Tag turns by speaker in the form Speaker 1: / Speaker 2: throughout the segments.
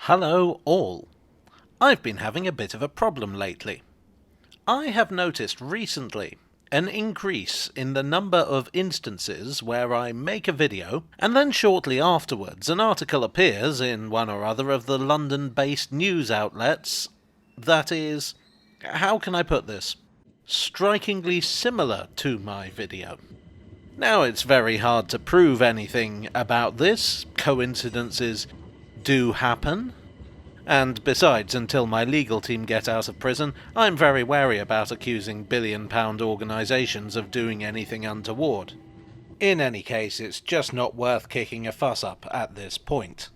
Speaker 1: Hello all. I've been having a bit of a problem lately. I have noticed recently an increase in the number of instances where I make a video and then shortly afterwards an article appears in one or other of the London-based news outlets that is, how can I put this, strikingly similar to my video. Now, it's very hard to prove anything about this. Coincidences do happen. And besides, until my legal team get out of prison, I'm very wary about accusing billion-pound organisations of doing anything untoward. In any case, it's just not worth kicking a fuss up at this point.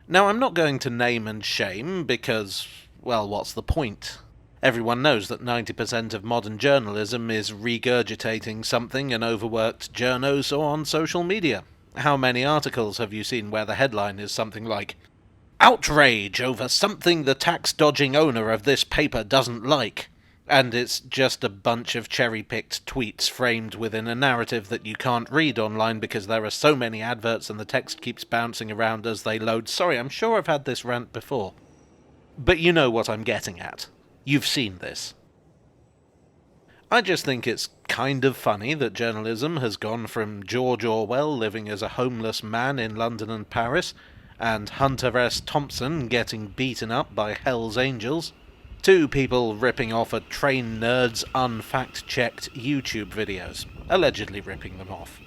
Speaker 1: Now, I'm not going to name and shame because, well, what's the point? Everyone knows that 90% of modern journalism is regurgitating something an overworked journo saw on social media. How many articles have you seen where the headline is something like, "Outrage over something the tax-dodging owner of this paper doesn't like," and it's just a bunch of cherry-picked tweets framed within a narrative that you can't read online because there are so many adverts and the text keeps bouncing around as they load. Sorry, I'm sure I've had this rant before. But you know what I'm getting at. You've seen this. I just think it's kind of funny that journalism has gone from George Orwell living as a homeless man in London and Paris, and Hunter S. Thompson getting beaten up by Hell's Angels, to people ripping off a train nerd's unfact-checked YouTube videos, allegedly ripping them off.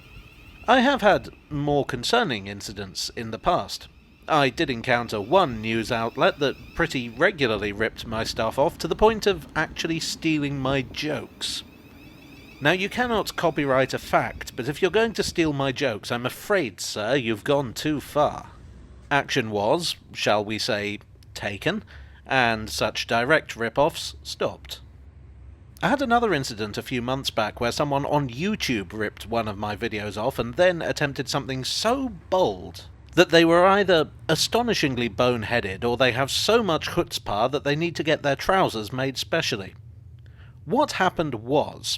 Speaker 1: I have had more concerning incidents in the past. I did encounter one news outlet that pretty regularly ripped my stuff off to the point of actually stealing my jokes. Now, you cannot copyright a fact, but if you're going to steal my jokes, I'm afraid, sir, you've gone too far. Action was, shall we say, taken, and such direct rip-offs stopped. I had another incident a few months back where someone on YouTube ripped one of my videos off and then attempted something so bold that they were either astonishingly boneheaded or they have so much chutzpah that they need to get their trousers made specially. What happened was,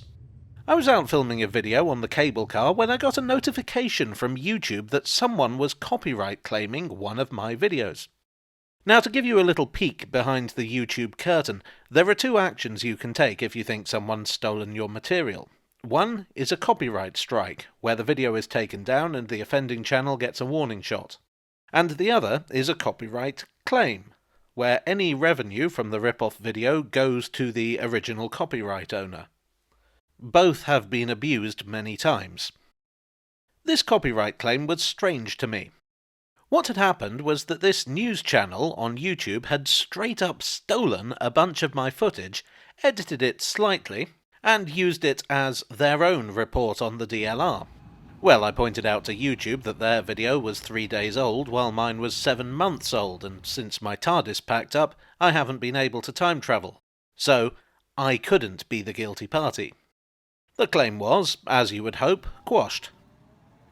Speaker 1: I was out filming a video on the cable car when I got a notification from YouTube that someone was copyright claiming one of my videos. Now, to give you a little peek behind the YouTube curtain, there are two actions you can take if you think someone's stolen your material. One is a copyright strike, where the video is taken down and the offending channel gets a warning shot. And the other is a copyright claim, where any revenue from the rip-off video goes to the original copyright owner. Both have been abused many times. This copyright claim was strange to me. What had happened was that this news channel on YouTube had straight up stolen a bunch of my footage, edited it slightly, and used it as their own report on the DLR. Well, I pointed out to YouTube that their video was 3 days old while mine was 7 months old, and since my TARDIS packed up, I haven't been able to time travel. So, I couldn't be the guilty party. The claim was, as you would hope, quashed.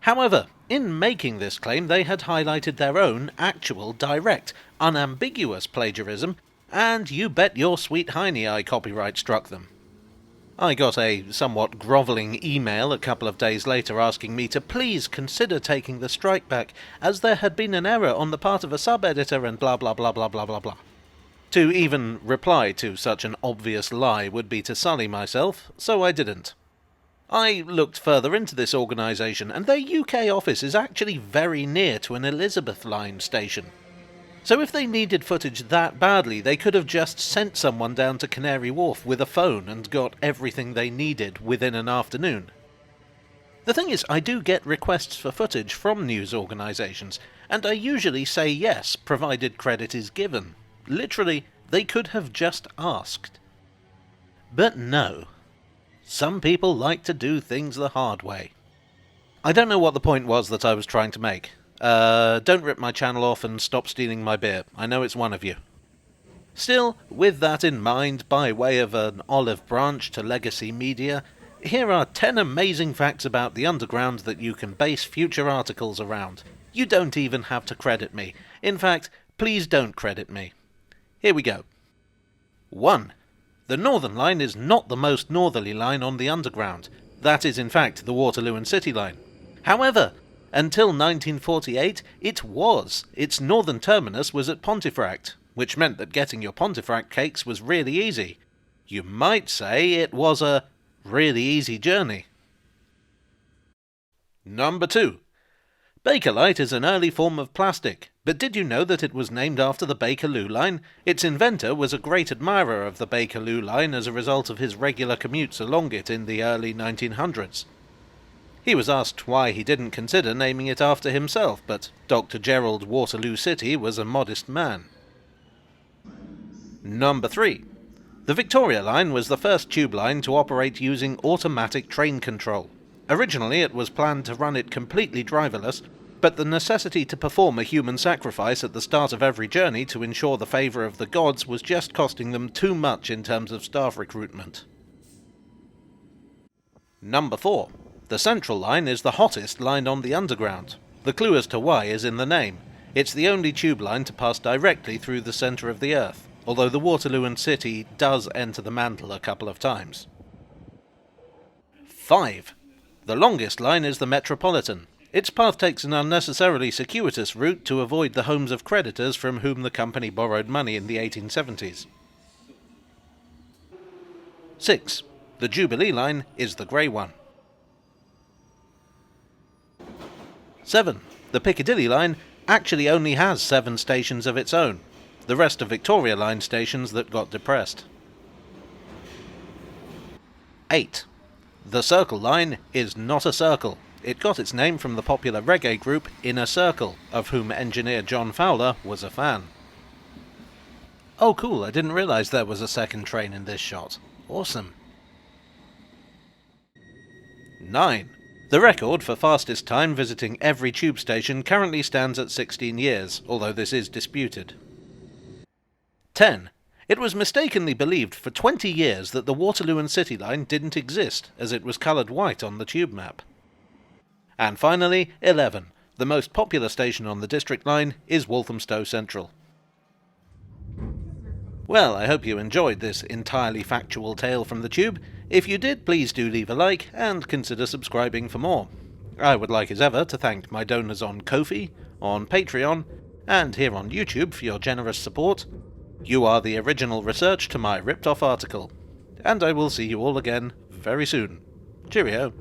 Speaker 1: However, in making this claim they had highlighted their own actual direct, unambiguous plagiarism, and you bet your sweet hiney I copyright struck them. I got a somewhat grovelling email a couple of days later asking me to please consider taking the strike back, as there had been an error on the part of a sub-editor and blah blah blah blah blah blah blah. To even reply to such an obvious lie would be to sully myself, so I didn't. I looked further into this organisation, and their UK office is actually very near to an Elizabeth line station. So if they needed footage that badly, they could have just sent someone down to Canary Wharf with a phone and got everything they needed within an afternoon. The thing is, I do get requests for footage from news organisations, and I usually say yes, provided credit is given. Literally, they could have just asked. But no. Some people like to do things the hard way. I don't know what the point was that I was trying to make. Don't rip my channel off and stop stealing my beer. I know it's one of you. Still, with that in mind, by way of an olive branch to legacy media, here are 10 amazing facts about the underground that you can base future articles around. You don't even have to credit me. In fact, please don't credit me. Here we go. 1. The Northern Line is not the most northerly line on the underground. That is, in fact, the Waterloo and City line. However, Until 1948, it was. Its northern terminus was at Pontefract, which meant that getting your Pontefract cakes was really easy. You might say it was a really easy journey. Number 2. Bakelite is an early form of plastic, but did you know that it was named after the Bakerloo line? Its inventor was a great admirer of the Bakerloo line as a result of his regular commutes along it in the early 1900s. He was asked why he didn't consider naming it after himself, but Dr. Gerald Waterloo City was a modest man. Number 3. The Victoria Line was the first tube line to operate using automatic train control. Originally it was planned to run it completely driverless, but the necessity to perform a human sacrifice at the start of every journey to ensure the favour of the gods was just costing them too much in terms of staff recruitment. Number 4. The Central Line is the hottest line on the Underground. The clue as to why is in the name. It's the only tube line to pass directly through the centre of the Earth, although the Waterloo and City does enter the mantle a couple of times. 5. The longest line is the Metropolitan. Its path takes an unnecessarily circuitous route to avoid the homes of creditors from whom the company borrowed money in the 1870s. 6. The Jubilee Line is the grey one. 7. The Piccadilly Line actually only has 7 stations of its own. The rest are Victoria Line stations that got depressed. 8. The Circle Line is not a circle. It got its name from the popular reggae group Inner Circle, of whom engineer John Fowler was a fan. Oh cool, I didn't realise there was a second train in this shot. Awesome. 9. The record for fastest time visiting every tube station currently stands at 16 years, although this is disputed. 10. It was mistakenly believed for 20 years that the Waterloo and City line didn't exist, as it was coloured white on the tube map. And finally, 11. The most popular station on the District line is Walthamstow Central. Well, I hope you enjoyed this entirely factual tale from the tube. If you did, please do leave a like and consider subscribing for more. I would like as ever to thank my donors on Ko-fi, on Patreon, and here on YouTube for your generous support. You are the original research to my ripped-off article. And I will see you all again very soon. Cheerio.